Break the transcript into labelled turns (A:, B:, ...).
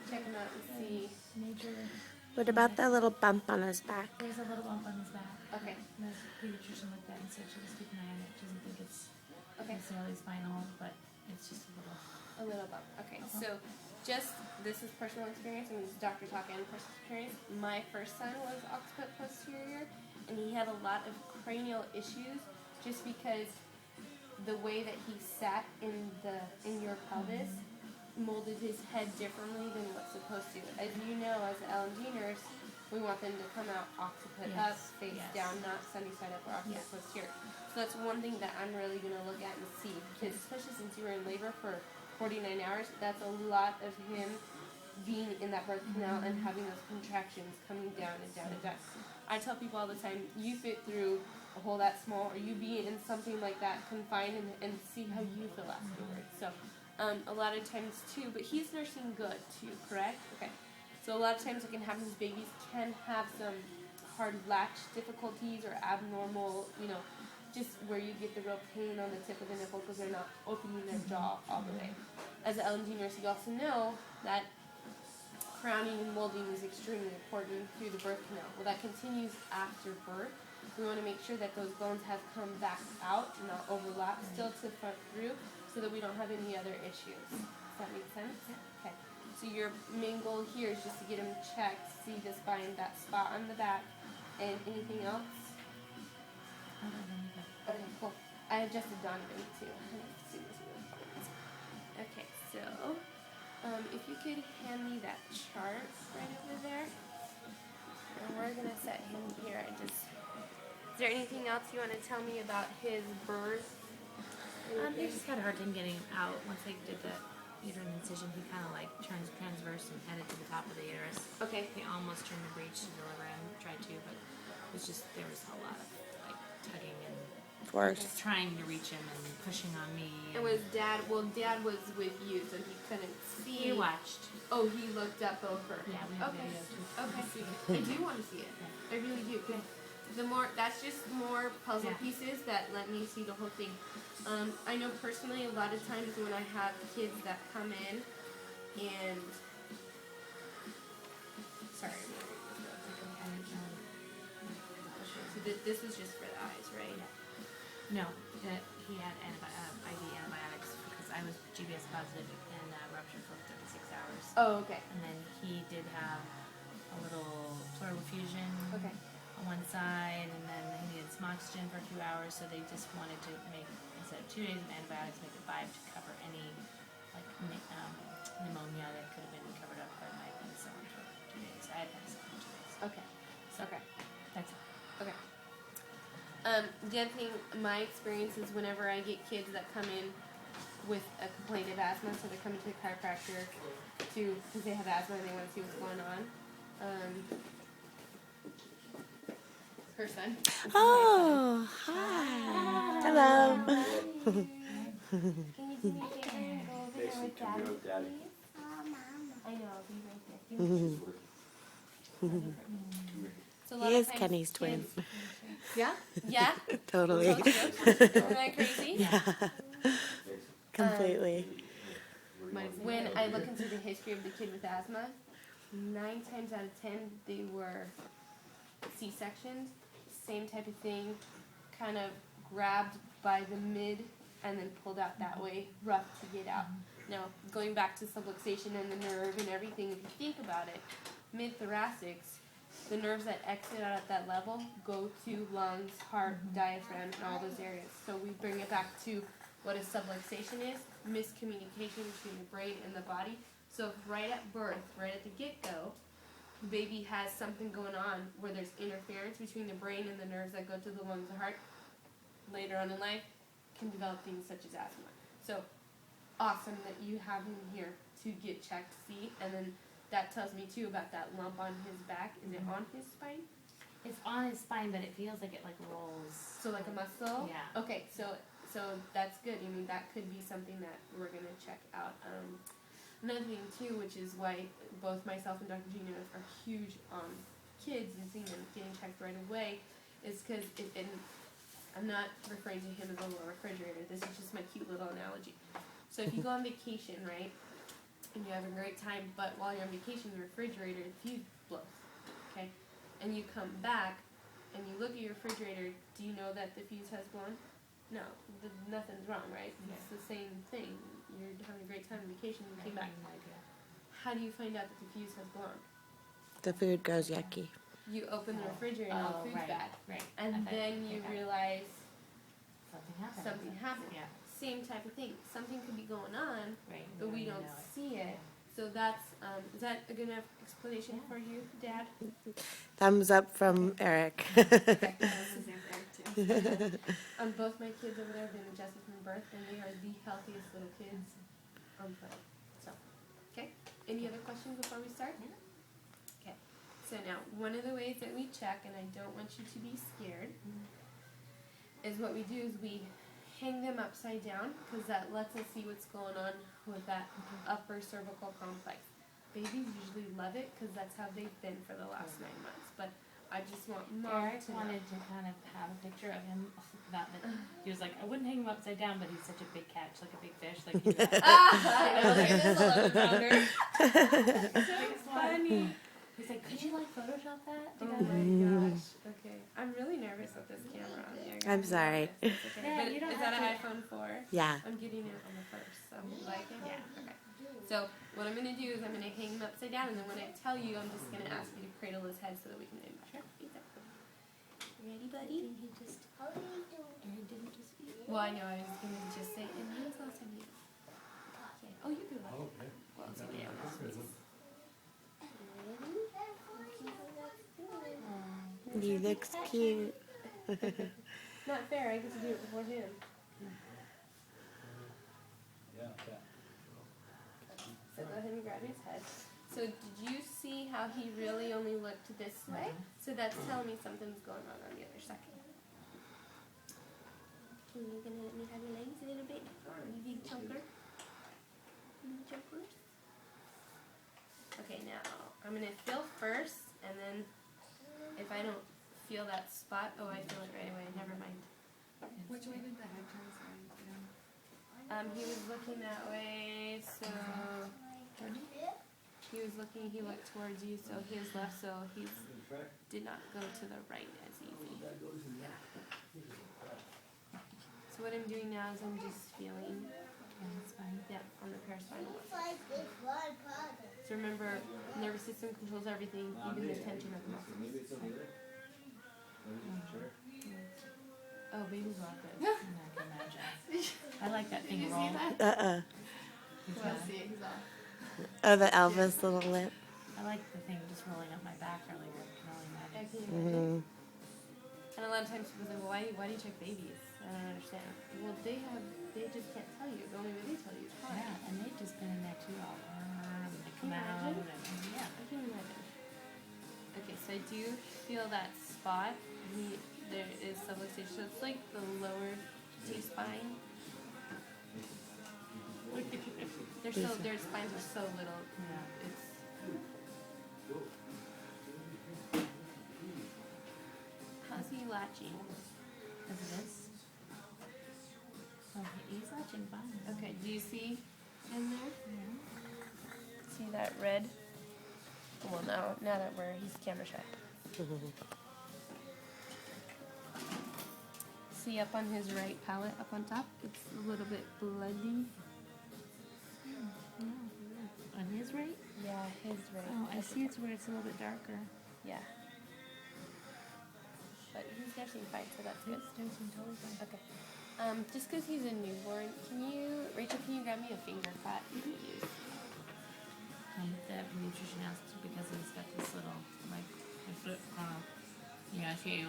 A: check him out and see.
B: Major.
C: What about that little bump on his back?
B: There's a little bump on his back.
A: Okay.
B: The pediatrician looked at it and said she was keeping an eye on it. She doesn't think it's
A: Okay.
B: necessarily spinal, but it's just a little.
A: A little bump. Okay. So, just this is personal experience. I mean, this is doctor talk and personal experience. My first son was occiput posterior, and he had a lot of cranial issues just because the way that he sat in your pelvis molded his head differently than what's supposed to. As you know, as an L&D nurse, we want them to come out occiput up, face down, not sunny side up or occiput posterior. So that's one thing that I'm really going to look at and see, because especially since you were in labor for 49 hours, that's a lot of him being in that birth canal and having those contractions coming down and down and down. I tell people all the time, you fit through a hole that small, or you be in something like that confined, and see how you feel afterwards. So a lot of times too, but he's nursing good too, correct? Okay. So a lot of times what can happen is babies can have some hard latch difficulties or abnormal, just where you get the real pain on the tip of the nipple because they're not opening their jaw all the way. As an L&D nurse, you also know that crowning and molding is extremely important through the birth canal. Well, that continues after birth. We want to make sure that those bones have come back out and not overlap still to front through so that we don't have any other issues. Does that make sense? Okay. So your main goal here is just to get him checked, see the spine, that spot on the back, and anything else? Okay, cool. I adjusted Donovan too. Let's see this really fun. Okay, so if you could hand me that chart right over there, and we're gonna set him here. Is there anything else you want to tell me about his birth?
B: He just had a hard time getting him out. Once they did the uterine incision, he kind of like turns transverse and headed to the top of the uterus.
A: Okay.
B: He almost turned the breech to deliver him, tried to, but it was just, there was a lot of like tugging and
C: Force.
B: trying to reach him and pushing on me.
A: And was Dad, Dad was with you, so he couldn't see.
B: He watched.
A: Oh, he looked up over.
B: Yeah, we have
A: Okay.
B: video too.
A: Okay. I do want to see it. I really do. That's just more puzzle pieces that let me see the whole thing. I know personally a lot of times when I have kids that come in and sorry. So this was just for the eyes, right?
B: No, that he had IV antibiotics because I was GBS positive and ruptured for 36 hours.
A: Oh, okay.
B: And then he did have a little pleural effusion
A: Okay.
B: on one side, and then he needed some oxygen for a few hours, so they just wanted to make, instead of 2 days of antibiotics, make it 5 to cover any like pneumonia that could have been covered up by my penicillin for 2 days. I had penicillin for 2 days.
A: Okay. Okay.
B: That's it.
A: Okay. The other thing, my experience is whenever I get kids that come in with a complaint of asthma, so they're coming to a chiropractor because they have asthma and they want to see what's going on. Her son.
C: Oh, hi. Hello.
A: Can you do me a favor and go over there with Daddy, please? I know, I'll be right there. So a lot
C: He
A: of
C: is
A: times
C: Kenny's twin.
A: kids- Yeah? Yeah?
C: Totally.
A: Isn't that crazy?
C: Yeah. Completely.
A: When I look into the history of the kid with asthma, 9 times out of 10 they were C-sections, same type of thing, kind of grabbed by the mid and then pulled out that way, rough to get out. Now, going back to subluxation and the nerve and everything, if you think about it, mid-thoracics, the nerves that exit out at that level go to lungs, heart, diaphragm, and all those areas. So we bring it back to what a subluxation is, miscommunication between the brain and the body. So if right at birth, right at the get-go, the baby has something going on where there's interference between the brain and the nerves that go to the lungs and heart, later on in life, can develop things such as asthma. So awesome that you have him here to get checked, see, and then that tells me too about that lump on his back. Is it on his spine?
B: It's on his spine, but it feels like it like rolls.
A: So like a muscle?
B: Yeah.
A: Okay, so that's good. I mean, that could be something that we're going to check out. Another thing too, which is why both myself and Dr. Gina are huge on kids and seeing them getting checked right away, is because, and I'm not referring to him as a little refrigerator, this is just my cute little analogy. So if you go on vacation, right, and you have a great time, but while you're on vacation, the refrigerator, the fuse blows, okay? And you come back, and you look at your refrigerator, do you know that the fuse has blown? No, nothing's wrong, right? It's the same thing. You're having a great time on vacation, and you came back. How do you find out that the fuse has blown?
C: The food goes yucky.
A: You open the refrigerator and all the food's bad.
B: Right.
A: And then you realize
B: Something happened. Yeah.
A: same type of thing. Something could be going on,
B: Right.
A: but we don't see it. So that's, is that a good enough explanation for you, Dad?
C: Thumbs up from Eric.
A: Okay. Both my kids over there have been adjusted from birth, and they are the healthiest little kids on planet. So, okay. Any other questions before we start? Okay. So now, one of the ways that we check, and I don't want you to be scared, is what we do is we hang them upside down, because that lets us see what's going on with that upper cervical complex. Babies usually love it, because that's how they've been for the last 9 months. But I just want Mom
B: Eric
A: to
B: wanted to kind of have a picture of him. Not that he was like, I wouldn't hang him upside down, but he's such a big catch, like a big fish, like he's
A: I know, there is a 11-pounder.
B: so funny. He's like, could you like Photoshop that?
A: Oh my gosh. Okay. I'm really nervous with this camera on there.
C: I'm sorry.
A: It's okay.
B: Yeah,
A: But
B: you don't
A: is that
B: have
A: an iPhone 4?
C: Yeah.
A: I'm getting it on the 1st, so you like it?
B: Yeah.
A: Okay. So what I'm going to do is I'm going to hang him upside down, and then when I tell you, I'm just going to ask you to cradle his head so that we can name him. Sure. Ready, buddy?
B: Eric didn't just eat.
A: Well, I know. I was going to just say, and when was the last time you Okay. Oh, you do like it. Well, it's okay. I'm just
C: He looks cute.
A: Not fair. I get to do it before him. So go ahead and grab his head. So did you see how he really only looked this way? So that's telling me something's going on the other side. Are you gonna let me have your legs a little bit? You big chunker? You chunkers? Okay, now I'm gonna feel first, and then if I don't feel that spot, oh, I feel it right away. Never mind.
D: Which way did the head turn?
A: He was looking that way, so he looked towards you, so his left, so he did not go to the right as easy. So what I'm doing now is I'm just feeling,
B: That's fine.
A: yeah, on the paraspinal. So remember, nervous system controls everything, even the tension of the muscles. Oh, baby's rocking.
B: I can imagine. I like that thing roll.
A: Well, see it, he's off.
C: Oh, the Elvis little lip.
B: I like the thing just rolling up my back earlier. I can only
A: I
B: imagine.
A: can imagine. And a lot of times people say, well, why do you check babies? I don't understand. Well, they just can't tell you. The only way they tell you is why.
B: Yeah, and they've just been in there too all and they come
A: Can you
B: out
A: imagine?
B: and yeah.
A: I can imagine. Okay, so I do feel that spot. There is subluxation. So it's like the lower T-spine. Their spines are so little.
B: Yeah.
A: It's how's he latching?
B: As it is. Oh, he's latching fine.
A: Okay, do you see in there?
B: Yeah.
A: See that red? Well, now that he's camera shy. See up on his right palate, up on top, it's a little bit bloody.
B: On his right?
A: Yeah, his right.
B: Oh, I see it's where it's a little bit darker.
A: Yeah. But he's nursing fine, so that's good.
B: It's nursing totally fine.
A: Okay. Just because he's a newborn, Rachel, can you grab me a finger cut you can use?
B: The nutrition asked because he's got this little, like, foot, yeah, she